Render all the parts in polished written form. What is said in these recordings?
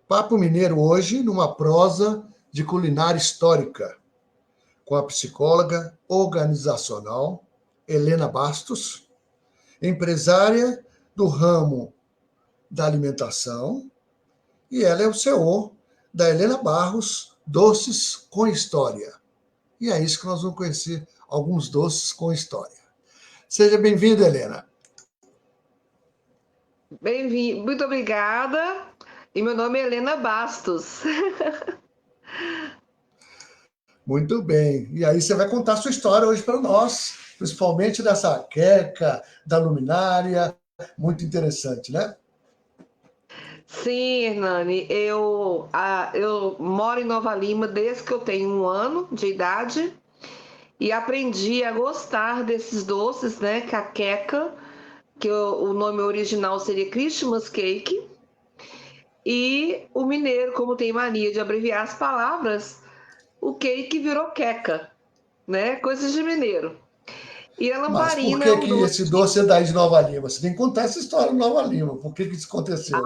Papo Mineiro hoje, numa prosa de culinária histórica, com a psicóloga organizacional Helena Bastos, empresária do ramo da alimentação, e ela é o CEO da Helena Barros Doces com História. E é isso que nós vamos conhecer, alguns doces com história. Seja bem-vinda, Helena. Bem-vindo, muito obrigada. E meu nome é Helena Bastos. Muito bem. E aí você vai contar a sua história hoje para nós, principalmente dessa queca, da luminária. Muito interessante, né? Sim, Hernani, eu moro em Nova Lima desde que eu tenho 1 ano de idade e aprendi a gostar desses doces, né? Que a queca, o nome original seria Christmas Cake, e o mineiro, como tem mania de abreviar as palavras, o cake virou queca, né? Coisas de mineiro. E a Mas por lamparina é que um que doce. esse doce é daí de Nova Lima? Você tem que contar essa história de Nova Lima. Por que que isso aconteceu?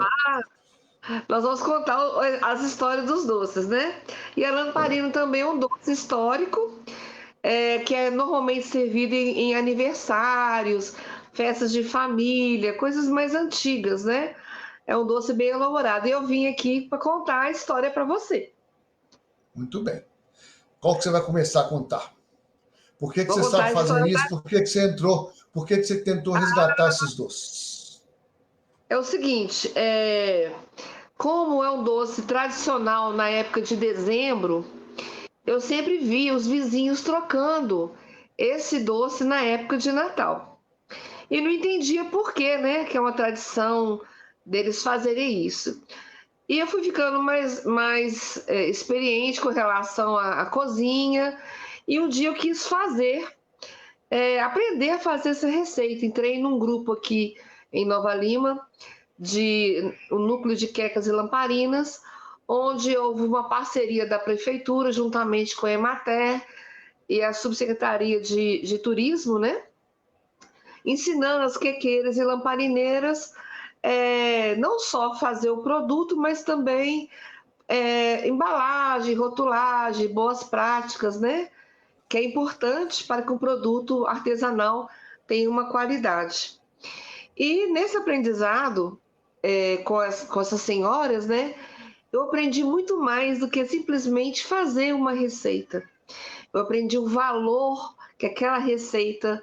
Nós vamos contar as histórias dos doces, né? E a lamparina também é um doce histórico, que é normalmente servido em aniversários, festas de família, coisas mais antigas, né? É um doce bem elaborado. E eu vim aqui para contar a história para você. Muito bem. Qual que você vai começar a contar? Por que que Vou você contar sabe a fazer história isso? Por que que você entrou? Por que que você tentou resgatar esses doces? É o seguinte, como é um doce tradicional na época de dezembro, eu sempre vi os vizinhos trocando esse doce na época de Natal. E não entendia por quê, né? Que é uma tradição deles fazerem isso. E eu fui ficando mais experiente com relação à cozinha. E um dia eu quis aprender a fazer essa receita. Entrei num grupo aqui em Nova Lima, de o núcleo de quecas e lamparinas, onde houve uma parceria da prefeitura juntamente com a Emater e a subsecretaria de turismo, né? Ensinando as quequeiras e lamparineiras não só fazer o produto, mas também embalagem, rotulagem, boas práticas, né? Que é importante para que o produto artesanal tenha uma qualidade. E nesse aprendizado com essas senhoras, né? Eu aprendi muito mais do que simplesmente fazer uma receita. Eu aprendi o valor que aquela receita,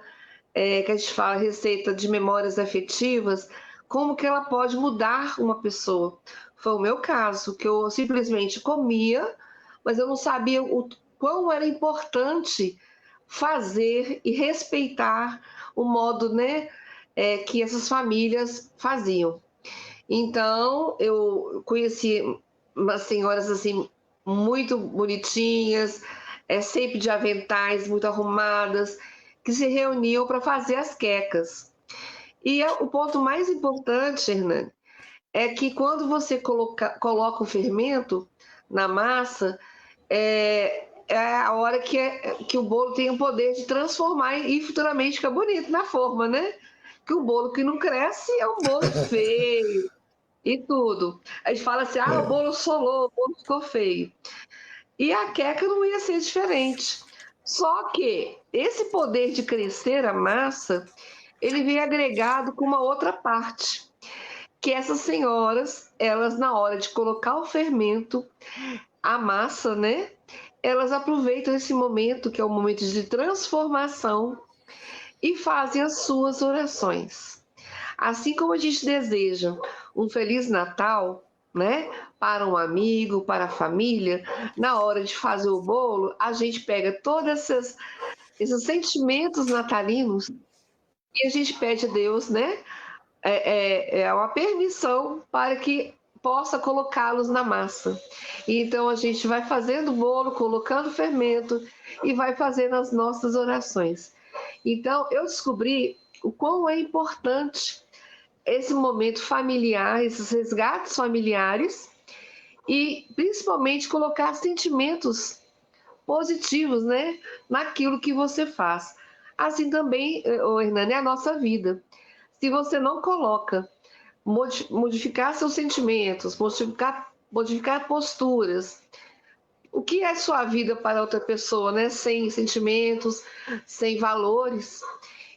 que a gente fala receita de memórias afetivas, como que ela pode mudar uma pessoa. Foi o meu caso, que eu simplesmente comia, mas eu não sabia o quão era importante fazer e respeitar o modo, né, que essas famílias faziam. Então, eu conheci umas senhoras assim muito bonitinhas, sempre de aventais, muito arrumadas, que se reuniam para fazer as quecas. E o ponto mais importante, Hernani, é que quando você coloca o fermento na massa, é a hora que o bolo tem o poder de transformar e futuramente fica bonito na forma, né? Que o bolo que não cresce é um bolo feio e tudo. A gente fala assim, o bolo solou, o bolo ficou feio. E a queca não ia ser diferente. Só que esse poder de crescer a massa, ele vem agregado com uma outra parte, que essas senhoras, elas na hora de colocar o fermento, a massa, né? Elas aproveitam esse momento, que é o momento de transformação, e fazem as suas orações. Assim como a gente deseja um Feliz Natal, né? Para um amigo, para a família, na hora de fazer o bolo, a gente pega todos esses sentimentos natalinos e a gente pede a Deus, né? Uma permissão para que possa colocá-los na massa. Então a gente vai fazendo o bolo, colocando fermento e vai fazendo as nossas orações. Então eu descobri o quão é importante esse momento familiar, esses resgates familiares e principalmente colocar sentimentos positivos, né, naquilo que você faz. Assim também, Hernani, é a nossa vida. Se você não coloca modificar seus sentimentos, modificar modificar posturas. O que é sua vida para outra pessoa, né? Sem sentimentos, sem valores.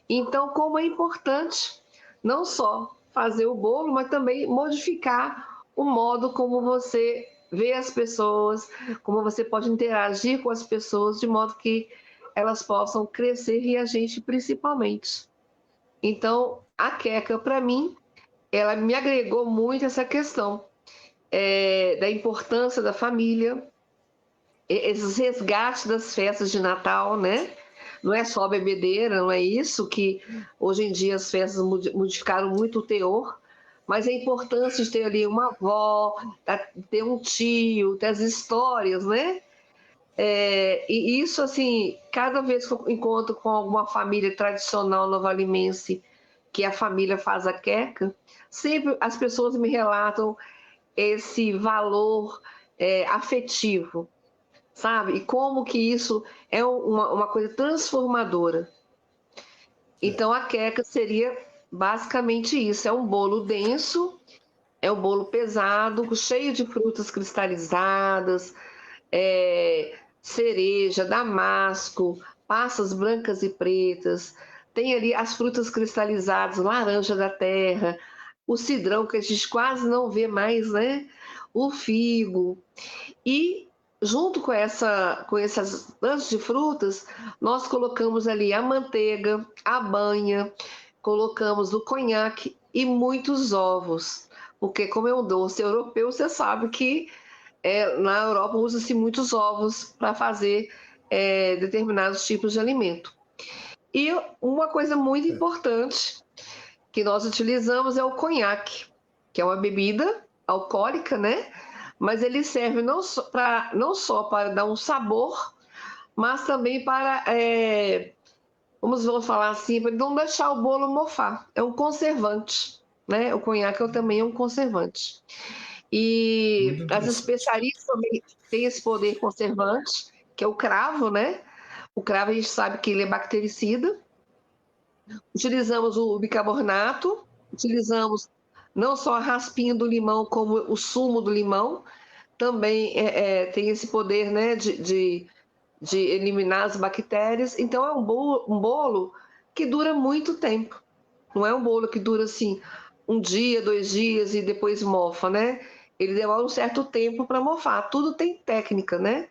Então, como é importante não só fazer o bolo, mas também modificar o modo como você vê as pessoas, como você pode interagir com as pessoas, de modo que elas possam crescer e a gente principalmente. Então, a queca, para mim, ela me agregou muito essa questão da importância da família, esses resgates das festas de Natal, né? Não é só bebedeira, não é isso que hoje em dia as festas modificaram muito o teor, mas a importância de ter ali uma avó, ter um tio, ter as histórias, né? E isso, assim, cada vez que eu encontro com alguma família tradicional novalimense, que a família faz a queca, sempre as pessoas me relatam esse valor afetivo, sabe? E como que isso é uma coisa transformadora. Então, a queca seria basicamente isso: é um bolo denso, é um bolo pesado, cheio de frutas cristalizadas, cereja, damasco, passas brancas e pretas, tem ali as frutas cristalizadas, laranja da terra, o cidrão, que a gente quase não vê mais, né? O figo. E junto com essas tantas de frutas, nós colocamos ali a manteiga, a banha, colocamos o conhaque e muitos ovos. Porque como é um doce europeu, você sabe que na Europa usa-se muitos ovos para fazer determinados tipos de alimento. E uma coisa muito importante que nós utilizamos é o conhaque, que é uma bebida alcoólica, né? Mas ele serve não só para dar um sabor, mas também para, vamos falar assim, para não deixar o bolo mofar. É um conservante, né? O conhaque também é um conservante. Muito E as interessante. especiarias também têm esse poder conservante, que é o cravo, né? O cravo a gente sabe que ele é bactericida. Utilizamos o bicarbonato, utilizamos não só a raspinha do limão, como o sumo do limão, também tem esse poder, né, de eliminar as bactérias. Então, é um bolo que dura muito tempo. Não é um bolo que dura assim um dia, 2 dias e depois mofa, né? Ele demora um certo tempo para mofar. Tudo tem técnica, né?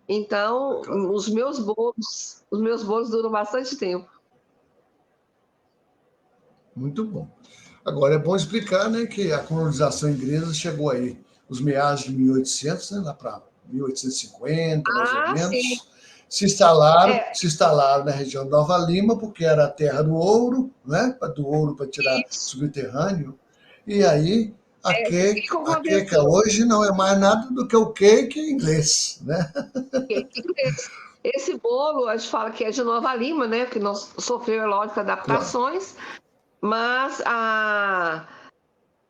É Então, claro. os meus bolos duram bastante tempo. Muito bom. Agora, é bom explicar, né, que a colonização inglesa chegou aí nos meados de 1800, né, lá para 1850, mais ou Ah, sim. menos. Se É, instalaram na região de Nova Lima, porque era a terra do ouro, né, do ouro para tirar isso. subterrâneo. E aí, O que a queca aconteceu? hoje não é mais nada do que o cake inglês, né? Esse bolo, a gente fala que é de Nova Lima, né? Que nós sofreu, é lógico, Claro. adaptações, mas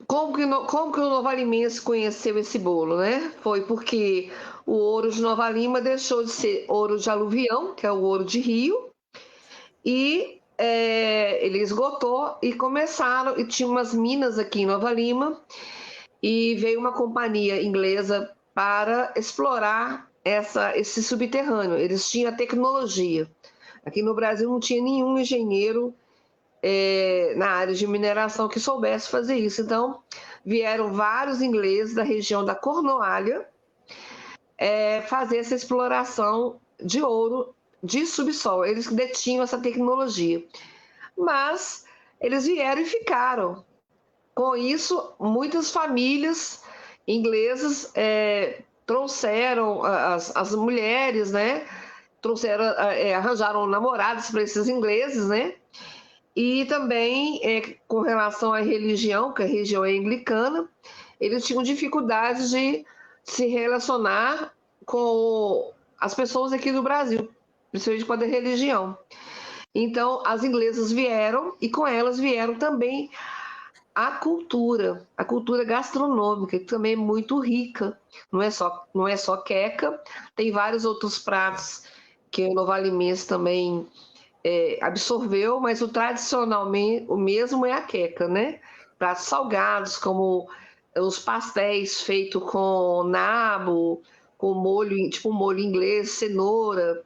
como que o Nova Limense conheceu esse bolo, né? Foi porque o ouro de Nova Lima deixou de ser ouro de aluvião, que é o ouro de rio, e ele esgotou e começaram, e tinha umas minas aqui em Nova Lima, e veio uma companhia inglesa para explorar esse subterrâneo. Eles tinham a tecnologia. Aqui no Brasil não tinha nenhum engenheiro na área de mineração que soubesse fazer isso. Então, vieram vários ingleses da região da Cornualha fazer essa exploração de ouro de subsolo. Eles detinham essa tecnologia. Mas eles vieram e ficaram. Com isso, muitas famílias inglesas trouxeram as mulheres, né? Trouxeram, arranjaram namorados para esses ingleses, né? E também, com relação à religião, que a região é anglicana, eles tinham dificuldade de se relacionar com as pessoas aqui do Brasil, principalmente com a religião. Então, as inglesas vieram e com elas vieram também a cultura gastronômica, que também é muito rica. Não é só queca, tem vários outros pratos que o Nova Alimentos também absorveu, mas o tradicional o mesmo é a queca, né? Pratos salgados, como os pastéis feitos com nabo, com molho, tipo um molho inglês, cenoura.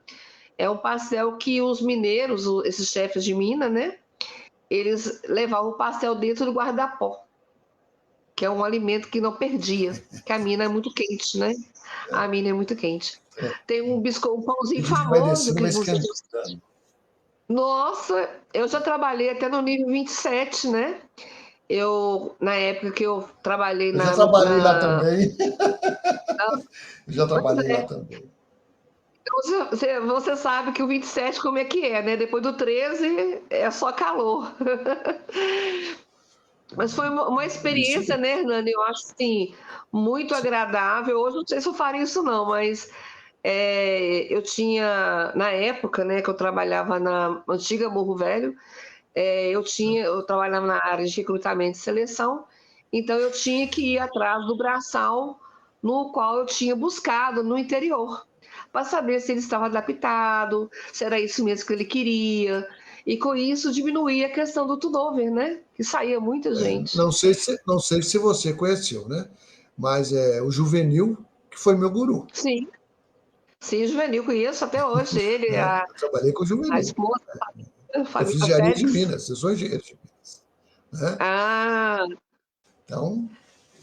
É um pastel que os mineiros, esses chefes de Minas, né? Eles levavam o pastel dentro do guarda-pó, que é um alimento que não perdia, que a mina é muito quente, né? A mina é muito quente. Tem um biscoito, um E pãozinho diz que vai famoso descendo, que vai você... esquentando. Nossa, eu já trabalhei até no nível 27, né? Na época que eu trabalhei Eu já trabalhei lá também. na- Eu já pois trabalhei lá é. também. Você sabe que o 27 como é que é, né? Depois do 13 é só calor. Mas foi uma Isso experiência, mesmo. né, Hernani? Eu acho assim, muito agradável. Hoje não sei se eu faria isso, não, mas eu tinha, na época, né, que eu trabalhava na antiga Morro Velho, eu trabalhava na área de recrutamento e seleção, então eu tinha que ir atrás do braçal no qual eu tinha buscado no interior, para saber se ele estava adaptado, se era isso mesmo que ele queria, e com isso diminuía a questão do turnover, né? Que saía muita gente. Não sei se você conheceu, né? Mas é o Juvenil, que foi meu guru. Sim, sim, Juvenil, conheço até hoje ele, Né? Eu trabalhei com o a Juvenil. esposa, a Eu fiz família engenharia de Félix. Minas, eu sou engenheiro de Minas. Né? Ah, Então,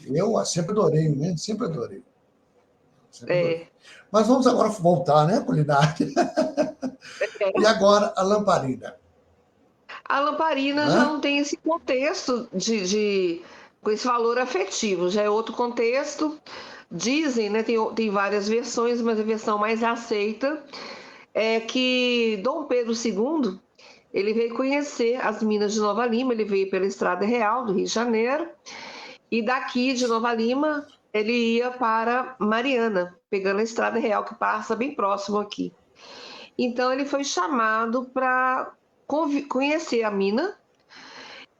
eu sempre adorei, né? Sempre adorei. Sempre adorei. é. Mas vamos agora voltar, né, culinária. E agora a lamparina. A lamparina já Né? não tem esse contexto com esse valor afetivo, já é outro contexto. Dizem, né, tem várias versões, mas a versão mais aceita é que Dom Pedro II ele veio conhecer as minas de Nova Lima, ele veio pela Estrada Real do Rio de Janeiro, e daqui de Nova Lima ele ia para Mariana, pegando a Estrada Real que passa bem próximo aqui. Então ele foi chamado para conhecer a mina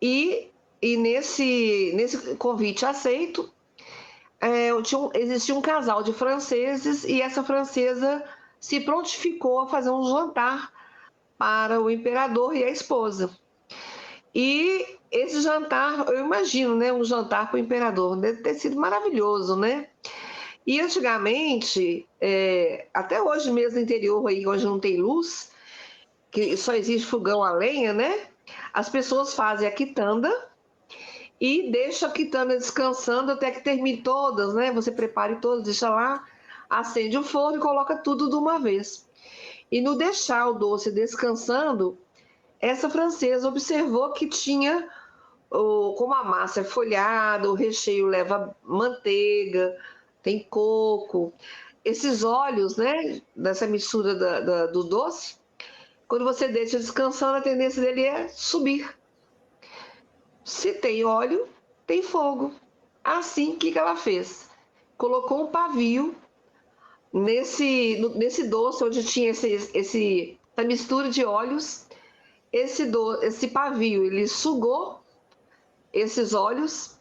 e nesse convite aceito, existia um casal de franceses e essa francesa se prontificou a fazer um jantar para o imperador e a esposa. E esse jantar, eu imagino, né, um jantar para o imperador, deve ter sido maravilhoso, né? E antigamente, até hoje mesmo no interior aí, hoje não tem luz, que só existe fogão a lenha, né? As pessoas fazem a quitanda e deixa a quitanda descansando até que termine todas, né? Você prepare todas, deixa lá, acende o forno e coloca tudo de uma vez. E no deixar o doce descansando, essa francesa observou que tinha, como a massa é folhada, o recheio leva manteiga, tem coco, esses óleos, né, dessa mistura do doce, quando você deixa descansando, a tendência dele é subir. Se tem óleo, tem fogo. Assim, o que ela fez? Colocou um pavio nesse doce onde tinha essa mistura de óleos. Esse pavio, ele sugou esses óleos,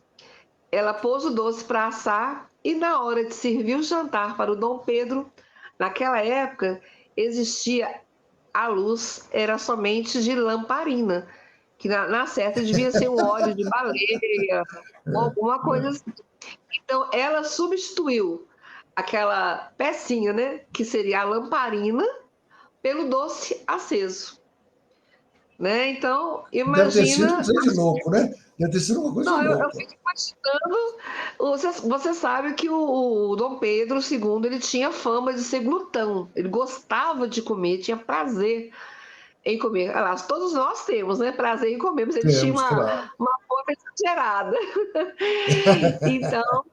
ela pôs o doce para assar e na hora de servir o jantar para o Dom Pedro, naquela época existia a luz, era somente de lamparina, que na certa devia ser um óleo de baleia, ou alguma coisa assim. Então, ela substituiu aquela pecinha, né, que seria a lamparina, pelo doce aceso, né? Então, Deve ter sido um imagina. trem de louco, né? Deve ter sido uma coisa de Não, eu louco. fico imaginando. Você sabe que o Dom Pedro II ele tinha fama de ser glutão. Ele gostava de comer, tinha prazer em comer. Aliás, todos nós temos, né? Prazer em comer, mas ele tinha Temos, uma, claro. uma fome exagerada. Então,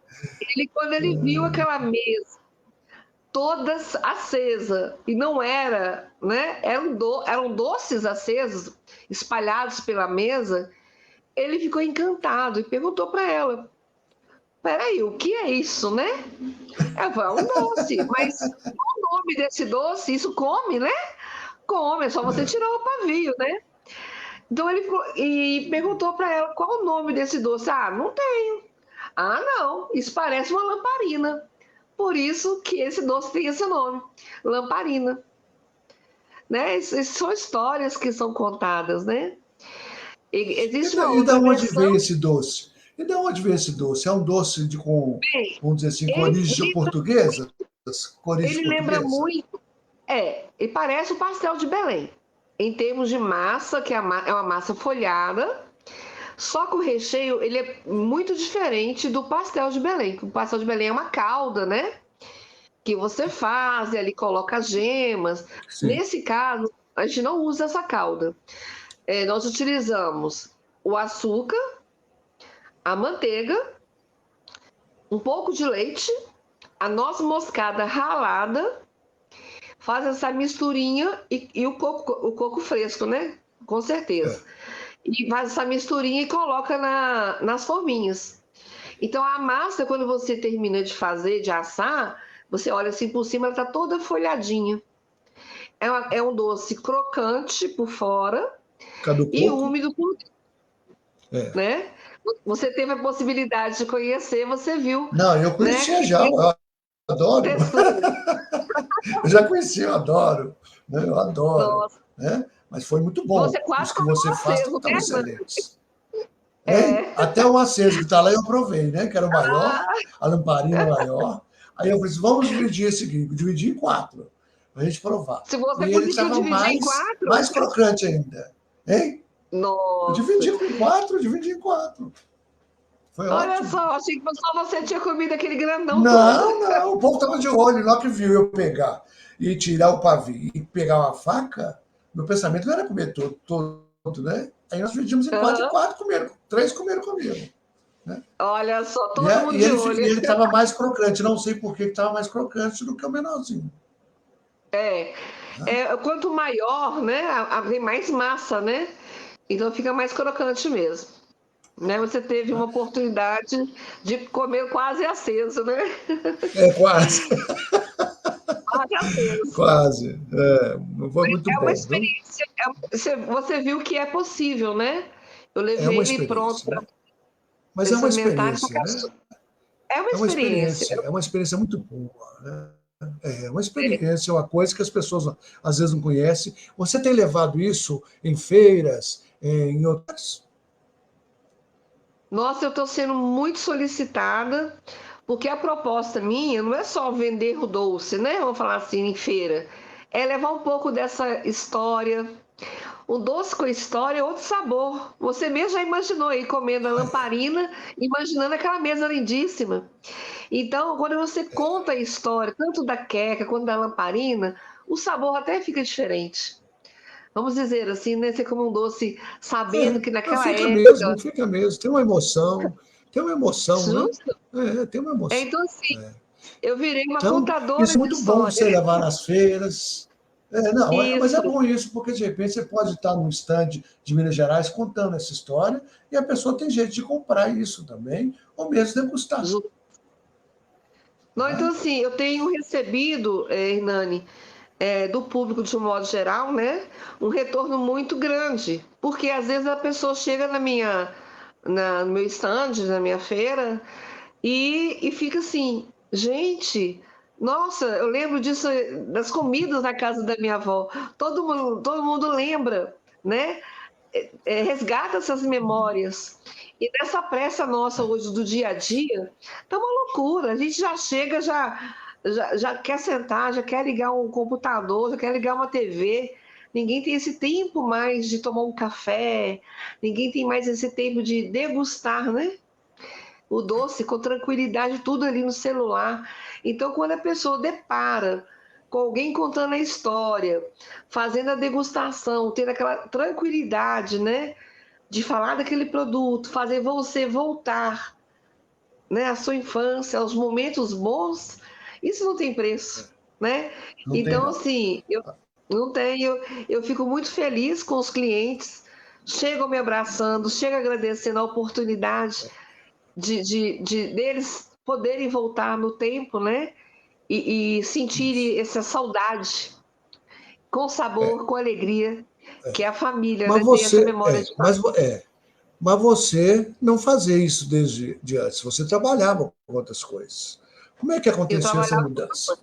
quando ele viu aquela mesa toda acesa, e não era, né? Eram doces acesos, espalhados pela mesa, ele ficou encantado e perguntou para ela: peraí, o que é isso, né? Ela falou: é um doce, mas qual o nome desse doce? Isso come, né? Come, é só você tirar o pavio, né? Então ele perguntou para ela qual o nome desse doce. Ah, não tenho. Ah, não, isso parece uma lamparina. Por isso que esse doce tem esse nome, lamparina. Né? Essas são histórias que são contadas, né? Existe uma E da outra onde versão. vem esse doce? E de onde vem esse doce? É um doce Bem, vamos dizer assim, com origem ele, portuguesa? Com origem ele lembra portuguesa? muito, e parece o pastel de Belém. Em termos de massa, que é uma massa folhada, só que o recheio ele é muito diferente do pastel de Belém. O pastel de Belém é uma calda, né? Que você faz e ali coloca gemas. Sim. Nesse caso, a gente não usa essa calda. Nós utilizamos o açúcar, a manteiga, um pouco de leite, a noz moscada ralada, faz essa misturinha e o coco fresco, né? Com certeza. É. E faz essa misturinha e coloca nas forminhas. Então a massa, quando você termina de fazer, de assar, você olha assim por cima, ela está toda folhadinha. É um doce crocante por fora Cadu e coco? úmido por dentro, É. né? Você teve a possibilidade de conhecer, você viu, Não, eu né? conhecia Que já, eu adoro. textura. Eu já conhecia, eu adoro. Né? Eu adoro. Nossa, Né? Mas foi muito bom. você quase Os que comeu você faz aceso, estavam né, excelentes. Hein? É. Até o aceso que está lá eu provei, né? Que era o maior, a lamparina maior. Aí eu falei assim, vamos dividir esse aqui, dividir em 4, para a gente provar. Se você E ele conseguiu estava dividir em mais 4, crocante ainda. Hein? Eu nossa. dividi com 4, dividi em 4. Foi Olha ótimo. só, achei que só você tinha comido aquele grandão todo. Não, não, o povo estava de olho, na hora que viu eu pegar e tirar o pavio e pegar uma faca, meu pensamento não era comer todo, né? Aí nós dividimos em 4 e Aham. 4 comeram, 3 comeram comigo. Né? Olha só, E, todo mundo e de ele olho. estava mais crocante, não sei por que estava mais crocante do que o menorzinho. É, Né? quanto maior, né, tem mais massa, né? Então fica mais crocante mesmo. Né? Você teve uma oportunidade de comer quase aceso, né? É, quase, Quase aceso. quase. É, foi muito É uma bom, viu? experiência. Você viu que é possível, né? Eu É uma levei ele pronto experiência, para né? Mas é uma experimentar. experiência, né? É uma experiência. É uma experiência muito boa, né? É uma experiência, é uma coisa que as pessoas às vezes não conhecem. Você tem levado isso em feiras, em outras? Nossa, eu estou sendo muito solicitada, porque a proposta minha não é só vender o doce, né? Vamos falar assim, em feira. É levar um pouco dessa história. O doce com história é outro sabor. Você mesmo já imaginou aí comendo a lamparina, imaginando aquela mesa lindíssima. Então, quando você conta a história, tanto da queca quanto da lamparina, o sabor até fica diferente. Vamos dizer assim, né? Você come um doce sabendo que naquela época. Fica mesmo. Tem uma emoção, né? Justo? Tem uma emoção. Então, assim, eu virei uma Então, contadora isso é de muito bom história. você levar nas feiras. Não, mas é Isso. bom isso, porque de repente você pode estar num stand de Minas Gerais contando essa história e a pessoa tem jeito de comprar isso também, ou mesmo degustar. Não, então, Né? assim, eu tenho recebido, Hernani, do público de um modo geral, né, um retorno muito grande, porque às vezes a pessoa chega no meu stand, na minha feira, e fica assim, gente, nossa, eu lembro disso, das comidas na casa da minha avó, todo mundo lembra, né? Resgata essas memórias. E nessa pressa nossa hoje do dia a dia, tá uma loucura. A gente já chega, já quer sentar, já quer ligar um computador, já quer ligar uma TV. Ninguém tem esse tempo mais de tomar um café, ninguém tem mais esse tempo de degustar, né? O doce com tranquilidade, tudo ali no celular. Então, quando a pessoa depara com alguém contando a história, fazendo a degustação, tendo aquela tranquilidade, né, de falar daquele produto, fazer você voltar, né, à sua infância, aos momentos bons, isso não tem preço, né? Não tem, Então, não. assim, eu não tenho, eu fico muito feliz com os clientes, chegam me abraçando, chegam agradecendo a oportunidade deles poderem voltar no tempo, né? E sentirem essa saudade com sabor, com alegria, que é a família, Mas né? Tem essa você, memória de mas você não fazia isso desde de antes. Você trabalhava com outras coisas. Como é que eu aconteceu essa trabalhava mudança?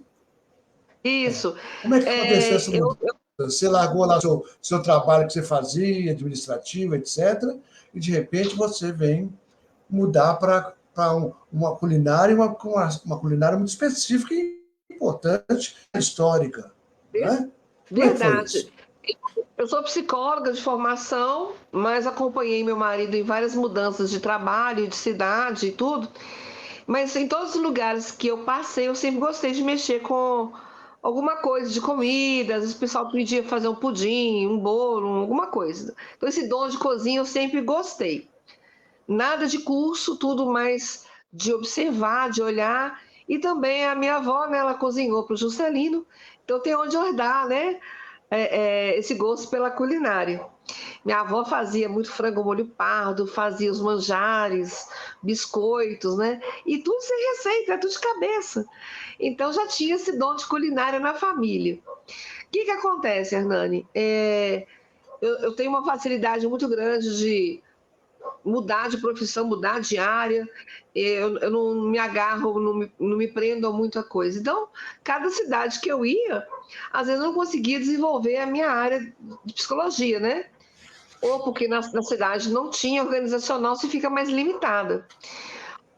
isso. Como é que aconteceu essa É, eu, mudança? Você largou lá o seu trabalho que você fazia, administrativo, etc., e de repente você vem mudar para uma culinária, uma culinária muito específica e importante, histórica. Né? Como é que foi Verdade. isso? Eu sou psicóloga de formação, mas acompanhei meu marido em várias mudanças de trabalho, de cidade e tudo. Mas em todos os lugares que eu passei, eu sempre gostei de mexer com alguma coisa de comida. Às vezes o pessoal pedia fazer um pudim, um bolo, alguma coisa. Então esse dom de cozinha eu sempre gostei. Nada de curso, tudo mais de observar, de olhar. E também a minha avó, né, ela cozinhou para o Juscelino, então tem onde herdar, né, esse gosto pela culinária. Minha avó fazia muito frango molho pardo, fazia os manjares, biscoitos, né? E tudo sem receita, tudo de cabeça. Então já tinha esse dom de culinária na família. O que acontece, Hernani? Eu tenho uma facilidade muito grande de mudar de profissão, mudar de área. Eu não me agarro, não me prendo a muita coisa. Então, cada cidade que eu ia, às vezes eu não conseguia desenvolver a minha área de psicologia, né? Ou porque na cidade não tinha organizacional, se fica mais limitada.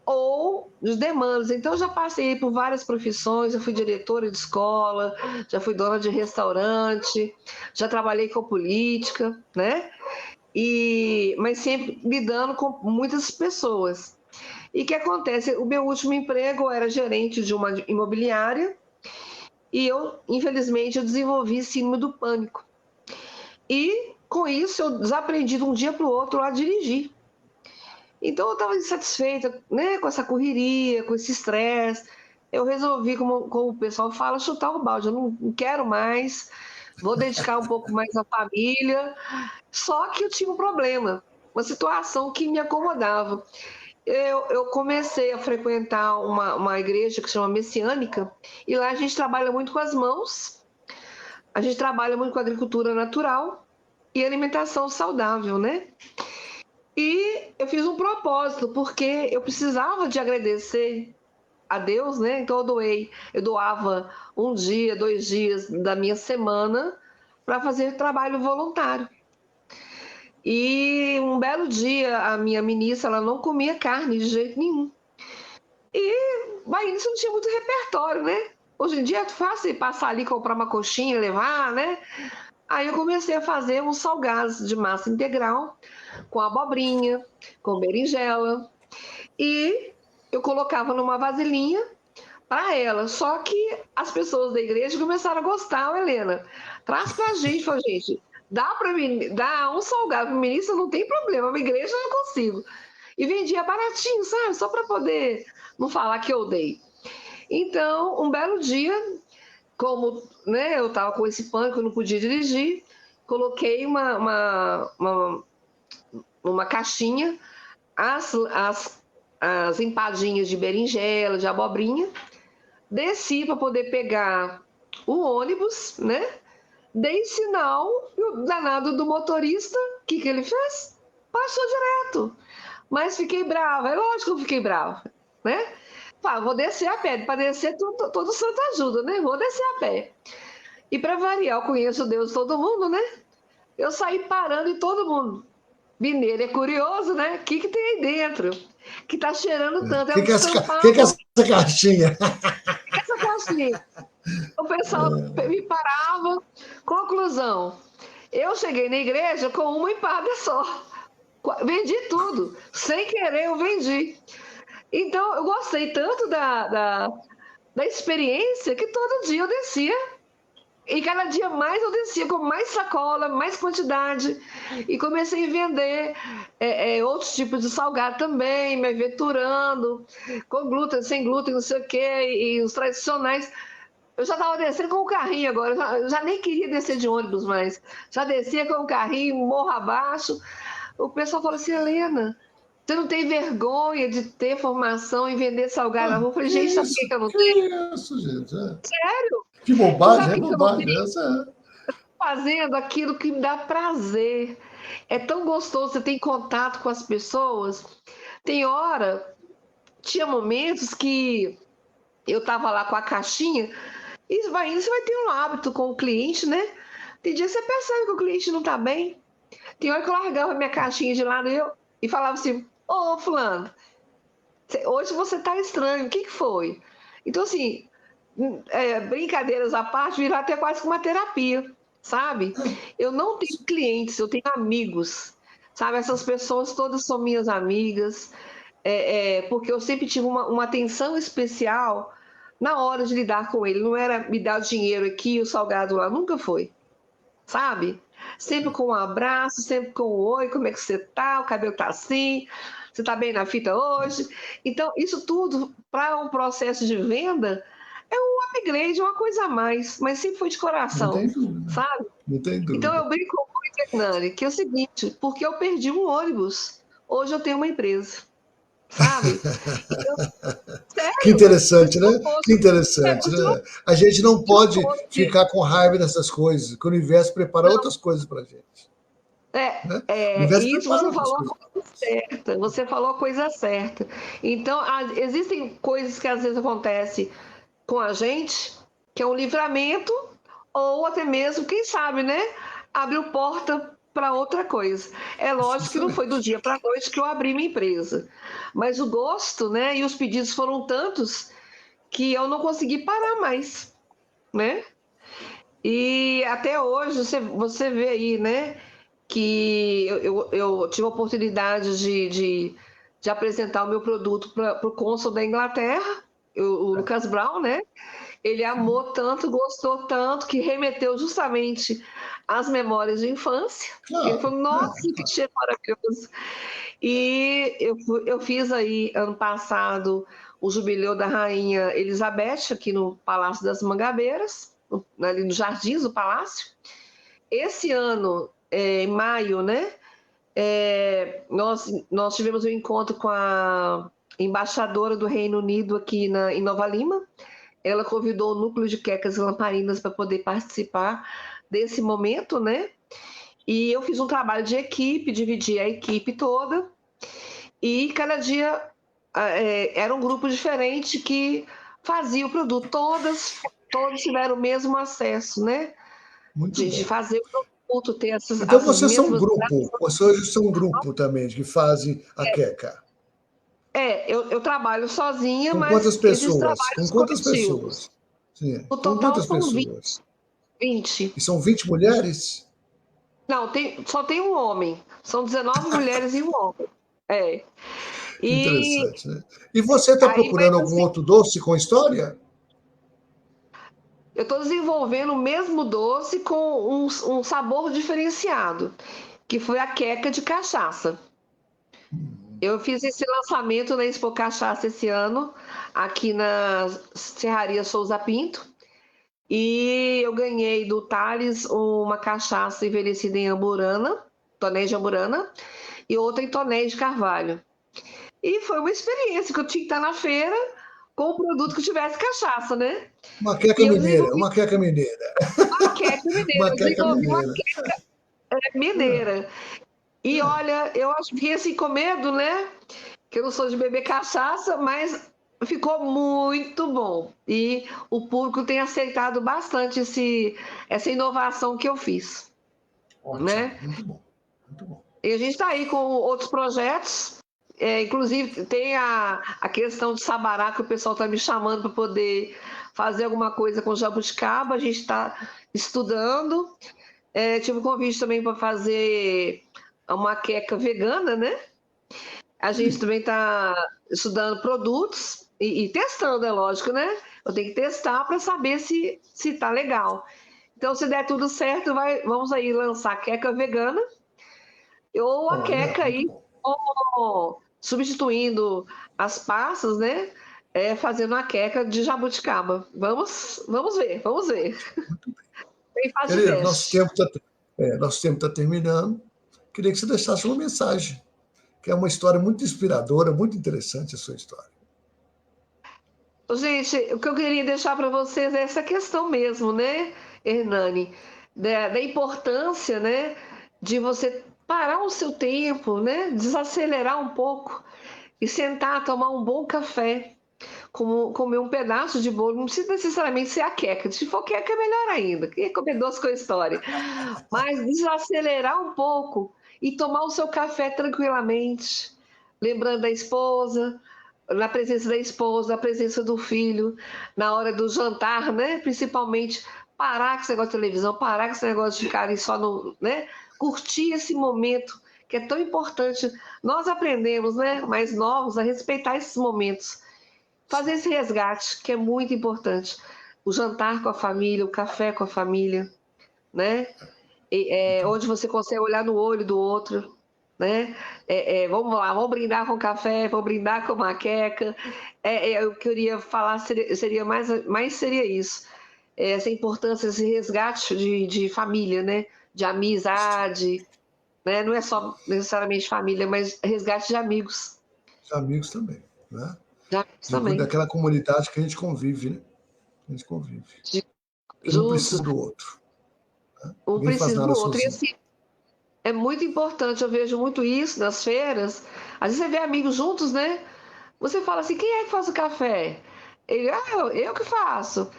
Ou de demandas. Então, já passei por várias profissões, já fui diretora de escola, já fui dona de restaurante, já trabalhei com política, né? Mas sempre lidando com muitas pessoas. E o que acontece? O meu último emprego era gerente de uma imobiliária e infelizmente, eu desenvolvi síndrome do pânico. E, com isso, eu desaprendi de um dia para o outro a dirigir. Então, eu estava insatisfeita, né, com essa correria, com esse estresse. Eu resolvi, como o pessoal fala, chutar o balde. Eu não quero mais, vou dedicar um pouco mais à família. Só que eu tinha um problema, uma situação que me acomodava. Eu comecei a frequentar uma igreja que se chama Messiânica, e lá a gente trabalha muito com as mãos, a gente trabalha muito com agricultura natural e alimentação saudável, né? E eu fiz um propósito, porque eu precisava de agradecer a Deus, né? Então eu doava um dia, 2 dias da minha semana para fazer trabalho voluntário. E um belo dia, a minha ministra, ela não comia carne de jeito nenhum. E Bahia, isso não tinha muito repertório, né? Hoje em dia é fácil passar ali, comprar uma coxinha e levar, né? Aí eu comecei a fazer uns salgados de massa integral, com abobrinha, com berinjela. E eu colocava numa vasilhinha para ela. Só que as pessoas da igreja começaram a gostar, Helena. Traz pra gente, falou, gente, dá para mim, dá um salgado para o ministro, não tem problema, a igreja eu não consigo. E vendia baratinho, sabe? Só para poder não falar que eu dei. Então, um belo dia, como, né, eu estava com esse pânico, eu não podia dirigir, coloquei uma caixinha, as empadinhas de berinjela, de abobrinha, desci para poder pegar o ônibus, né? Dei sinal e o danado do motorista, o que ele fez? Passou direto. Mas fiquei brava, é lógico que eu fiquei brava, né? Vou descer a pé, para descer todo santo ajuda, né? Vou descer a pé. E para variar, eu conheço Deus todo mundo, né? Eu saí parando e todo mundo. Mineiro é curioso, né? O que tem aí dentro? Que tá cheirando tanto? É um Que é descampado. essa caixinha? Essa caixinha. O pessoal me parava. Conclusão, eu cheguei na igreja com uma empada só. Vendi tudo. Sem querer, eu vendi. Então, eu gostei tanto da experiência que todo dia eu descia. E cada dia mais eu descia com mais sacola, mais quantidade. E comecei a vender outros tipos de salgado também, me aventurando, com glúten, sem glúten, não sei o quê, e os tradicionais. Eu já estava descendo com o carrinho agora, eu já nem queria descer de ônibus mais. Já descia com o carrinho, morro abaixo. O pessoal falou assim, Helena, você não tem vergonha de ter formação em vender salgado na rua? Eu falei, Que gente, sabe por isso? que eu não Que tenho? isso, gente? Sério? Que Você bobagem, sabe é por que eu não bobagem. tenho? Essa Fazendo aquilo que me dá prazer. É tão gostoso, você tem contato com as pessoas. Tem hora, tinha momentos que eu estava lá com a caixinha e vai indo, você vai ter um hábito com o cliente, né? Tem dia que você percebe que o cliente não está bem. Tem hora que eu largava minha caixinha de lado e falava assim, Ô, fulano, hoje você tá estranho, o que que foi? Então, assim, brincadeiras à parte, virou até quase que uma terapia, sabe? Eu não tenho clientes, eu tenho amigos, sabe? Essas pessoas todas são minhas amigas, porque eu sempre tive uma atenção especial na hora de lidar com ele. Não era me dar o dinheiro aqui e o salgado lá, nunca foi, sabe? Sempre com um abraço, sempre com um oi, como é que você tá? O cabelo tá assim, você tá bem na fita hoje? Então, isso tudo, para um processo de venda, é um upgrade, uma coisa a mais, mas sempre foi de Não tem coração, dúvida. sabe? Não tem Então, dúvida. eu brinco muito, Hernani, que é o seguinte, porque eu perdi um ônibus, hoje eu tenho uma empresa, sabe? Então, Que sério, interessante, se não né? Que fosse, interessante, se não, né? A gente não se não pode fosse ficar com raiva dessas coisas, que o universo prepara outras coisas para a gente. Né? O universo Isso prepara você outras falou a coisas. coisa certa, você falou a coisa certa. Então, existem coisas que às vezes acontecem com a gente, que é um livramento, ou até mesmo, quem sabe, né? Abriu porta para outra coisa. É lógico que não foi do Justamente. dia para a noite que eu abri minha empresa, mas o gosto, né? E os pedidos foram tantos que eu não consegui parar mais, né? E até hoje você vê aí, né? Que eu tive a oportunidade de apresentar o meu produto para o cônsul da Inglaterra, o Lucas Brown, né? Ele amou tanto, gostou tanto, que remeteu justamente às memórias de infância. Ele Claro, falou, né? nossa, que cheiro maravilhoso. E eu fiz aí, ano passado, o jubileu da Rainha Elizabeth, aqui no Palácio das Mangabeiras, ali nos Jardins do Palácio. Esse ano, em maio, né, nós tivemos um encontro com a embaixadora do Reino Unido aqui em Nova Lima. Ela convidou o núcleo de quecas e lamparinas para poder participar desse momento, né? E eu fiz um trabalho de equipe, dividi a equipe toda, e cada dia era um grupo diferente que fazia o produto. Todos tiveram o mesmo acesso, né? Muito De bom. fazer o produto, ter Então essas vocês são um mesmas. grupo, vocês são um grupo também que fazem a queca. Eu trabalho sozinha, Com quantas mas existem pessoas? Com trabalhos quantas coletivos. pessoas? Sim. O Com total quantas são pessoas? 20. E são 20 mulheres? Não, só tem um homem. São 19 mulheres e um homem. É. Que E interessante, né? E você está aí, mas procurando algum assim, outro doce com história? eu estou desenvolvendo o mesmo doce com um sabor diferenciado, que foi a queca de cachaça. Eu fiz esse lançamento na Expo Cachaça esse ano, aqui na Serraria Souza Pinto, e eu ganhei do Thales uma cachaça envelhecida em amburana, tonéis de amburana, e outra em tonéis de carvalho. E foi uma experiência que eu tinha que estar na feira com um produto que tivesse cachaça, né? Uma queca E eu mineira, desenvolvi uma queca mineira, uma queca mineira, uma eu queca desenvolvi uma mineira. queca mineira. E olha, eu acho que fiquei assim com medo, né? Que eu não sou de beber cachaça, mas ficou muito bom. E o público tem aceitado bastante essa inovação que eu fiz, Ótimo, né? muito bom, muito bom. E a gente está aí com outros projetos. Inclusive, tem a questão de Sabará, que o pessoal está me chamando para poder fazer alguma coisa com jabuticaba. A gente está estudando. Tive um convite também para fazer uma queca vegana, né? A gente Sim. também está estudando produtos e testando, é lógico, né? Eu tenho que testar para saber se está legal. Então, se der tudo certo, vamos aí lançar a queca vegana ou a Olha, queca muito aí, bom. substituindo as passas, né? Fazendo a queca de jabuticaba. Vamos ver, vamos ver. Muito bem. Tem fase de Querido, teste. nosso tempo tá terminando. Queria que você deixasse uma mensagem, que é uma história muito inspiradora, muito interessante a sua história. Gente, o que eu queria deixar para vocês é essa questão mesmo, né, Hernani? Da importância, né, de você parar o seu tempo, né, desacelerar um pouco e sentar, tomar um bom café, comer um pedaço de bolo, não precisa necessariamente ser a queca. Se for queca, é melhor ainda, que comer doce com a história. Mas desacelerar um pouco e tomar o seu café tranquilamente, lembrando da esposa, na presença da esposa, na presença do filho, na hora do jantar, né? Principalmente parar com esse negócio de televisão, parar com esse negócio de ficarem só no, né? Curtir esse momento que é tão importante. Nós aprendemos, né, mais novos, a respeitar esses momentos. Fazer esse resgate, que é muito importante. O jantar com a família, o café com a família, né? Onde você consegue olhar no olho do outro, né? Vamos lá, vamos brindar com café, vamos brindar com maqueca. Eu queria falar, seria mais seria isso. Essa importância, esse resgate de família, né? De amizade, né? Não é só necessariamente família, mas resgate de amigos. De amigos também, né? De amigos também. Daquela comunidade que a gente convive, né? A gente convive. Que um precisa do outro. Né? Um Ninguém faz precisa nada do outro. sozinho. E assim, é muito importante, eu vejo muito isso nas feiras. Às vezes você vê amigos juntos, né? Você fala assim, quem é que faz o café? Ele, eu que faço.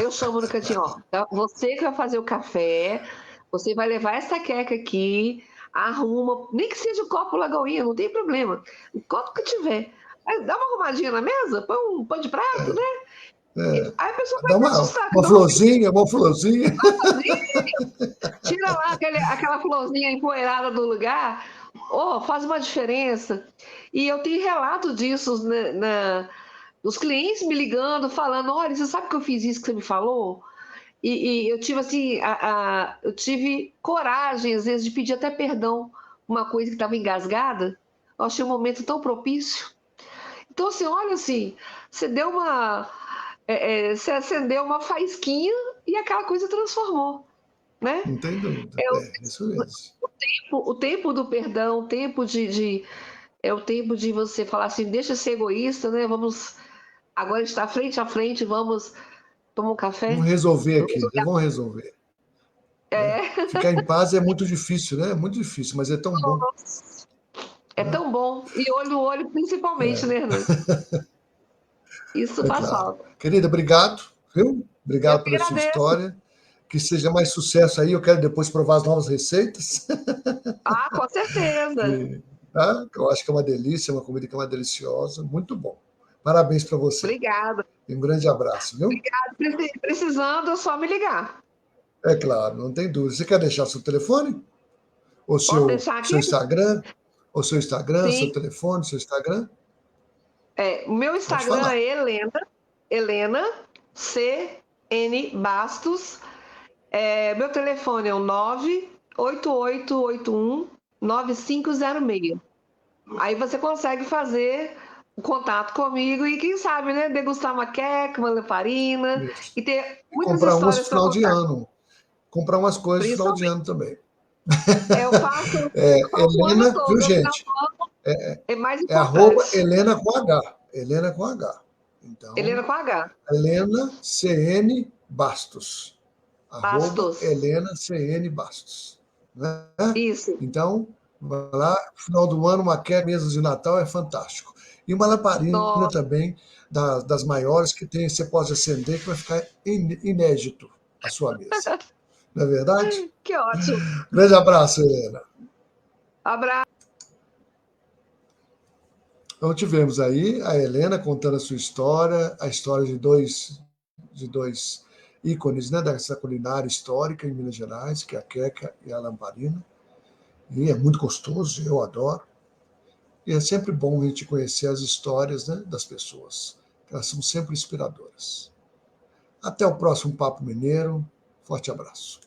Eu chamo no cantinho, ó, você que vai fazer o café, você vai levar essa queca aqui, arruma, nem que seja o copo Lagoinha, não tem problema. O copo que tiver. Aí dá uma arrumadinha na mesa, põe um pão de prato, né? Aí a pessoa vai Dá até assustar. uma florzinha, uma florzinha. Tira lá aquela florzinha empoeirada do lugar, faz uma diferença. E eu tenho relato disso os clientes me ligando, falando, olha, você sabe que eu fiz isso que você me falou? E eu tive assim, eu tive coragem, às vezes, de pedir até perdão uma coisa que estava engasgada. Eu achei um momento tão propício. Então, assim, olha assim, você deu você acendeu uma faísquinha e aquela coisa transformou, né? Não tem dúvida. Isso mesmo. O tempo do perdão, o tempo é o tempo de você falar assim, deixa de ser egoísta, né? Vamos agora estar frente a frente, vamos tomar um café. Vamos resolver aqui, vamos resolver. Ficar em paz é muito difícil, né? É muito difícil, mas é tão bom. É tão bom. E olho no olho, principalmente, né, Hernani? Isso faz falta. Querida, obrigado, viu? Obrigado Eu pela sua agradeço. história. Que seja mais sucesso aí. Eu quero depois provar as novas receitas. Com certeza. Eu acho que é uma delícia, uma comida que é uma deliciosa. Muito bom. Parabéns para você. Obrigada. Um grande abraço, viu? Obrigada. Precisando, é só me ligar. É claro, não tem dúvida. Você quer deixar seu telefone? Ou Posso deixar aqui? seu Instagram? Ou seu Instagram, Sim. seu telefone, seu Instagram? O meu Instagram é Helena CN Bastos. Meu telefone é o 988819506. Aí você consegue fazer o contato comigo e, quem sabe, né, degustar uma queca, uma lamparina. Isso. E ter E muitas comprar umas histórias no para final de contar. ano. Comprar umas coisas no final de ano também. Eu faço Helena, todo, viu, gente? É mais É arroba importante. Helena com H. Helena com H. Então, Helena com H. Helena CN Bastos. Bastos. Helena CN Bastos. Né? Isso. Então, vai lá, final do ano, uma queca, mesa de Natal é fantástico. E uma lamparina também, das maiores, que você pode acender, que vai ficar inédito a sua mesa. Não é verdade? Que ótimo. Grande abraço, Helena. Abraço. Então, tivemos aí a Helena contando a sua história, a história de dois ícones, né, dessa culinária histórica em Minas Gerais, que é a queca e a lamparina. E é muito gostoso, eu adoro. E é sempre bom a gente conhecer as histórias, né, das pessoas. Elas são sempre inspiradoras. Até o próximo Papo Mineiro. Forte abraço.